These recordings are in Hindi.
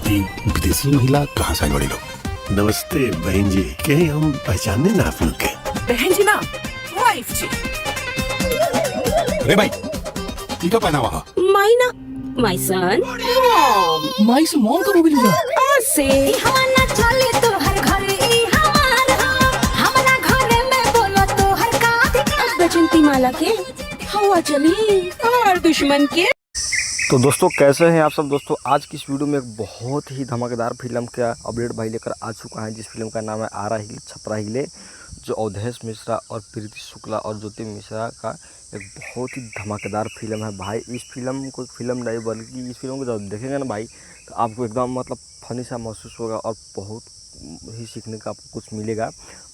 ये विदेशी महिला कहाँ से आई बड़ी लोग? नमस्ते बहन जी, कहीं हम पहचाने ना आप लोग के? बहन जी ना, वाइफ जी। अरे भाई, ये क्या पहना हुआ? माई ना, माई सन, मॉम। माई से मॉम कब हो गई? से हमारा चले तो हर घर ई हमार हो, हमारा घर में बोलो तो हर का अब बचंती माला के हवा चली और दुश्मन के। तो दोस्तों कैसे हैं आप सब दोस्तों। आज की इस वीडियो में एक बहुत ही धमाकेदार फिल्म का अपडेट भाई लेकर आ चुका है, जिस फिल्म का नाम है आरा हिले छपरा हिले, जो अवधेश मिश्रा और प्रीति शुक्ला और ज्योति मिश्रा का एक बहुत ही धमाकेदार फिल्म है भाई। इस फिल्म को फिल्म नहीं बल्कि इस फिल्म को जब देखेंगे ना भाई तो आपको एकदम मतलब फनी सा महसूस होगा और बहुत ही सीखने का आपको कुछ मिलेगा।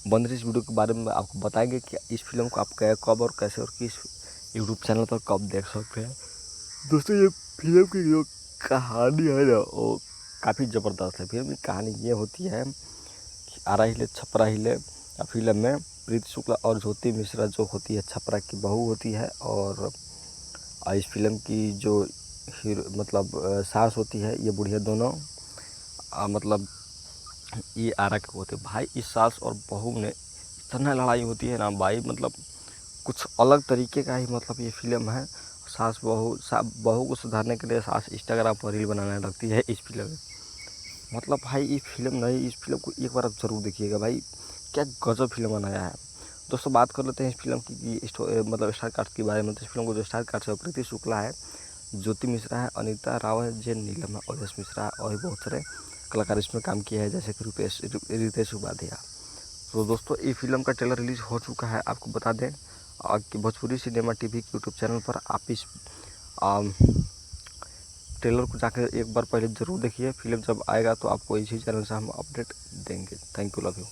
बंदर इस वीडियो के बारे में आपको बताएंगे कि इस फिल्म को आप कब और कैसे और किस यूट्यूब चैनल पर कब देख सकते हैं। दोस्तों ये फिल्म की जो कहानी है ना वो काफ़ी ज़बरदस्त है। फिल्म की कहानी ये होती है कि आरा हिले छपरा हिले फिल्म में प्रीति शुक्ला और ज्योति मिश्रा जो होती है छपरा की बहू होती है, और इस फिल्म की जो मतलब सास होती है ये बुढ़िया दोनों मतलब ये आरा के होते भाई। इस सास और बहू में इतना लड़ाई होती है ना भाई, मतलब कुछ अलग तरीके का ही मतलब ये फिल्म है। सास बहू को सुधारने के लिए सास इंस्टाग्राम पर रील बनाने लगती है इस फिल्म में। मतलब भाई ये फिल्म नहीं, इस फिल्म को एक बार आप ज़रूर देखिएगा भाई, क्या गजब फिल्म बनाया है। दोस्तों बात कर लेते हैं इस फिल्म की मतलब स्टार कास्ट के बारे में। तो इस फिल्म को जो स्टार कास्ट है प्रीति शुक्ला है, ज्योति मिश्रा है, अनीता राव है, जे नीलम है, अवधेश मिश्रा है और बहुत सारे कलाकार इसमें काम किया है जैसे कि रितेश उपाध्याय। तो दोस्तों ये फिल्म का ट्रेलर रिलीज हो चुका है। आपको बता दें कि भोजपुरी सिनेमा टीवी के यूट्यूब चैनल पर आप इस ट्रेलर को जाकर एक बार पहले ज़रूर देखिए। फिल्म जब आएगा तो आपको इसी चैनल से हम अपडेट देंगे। Thank you, love you.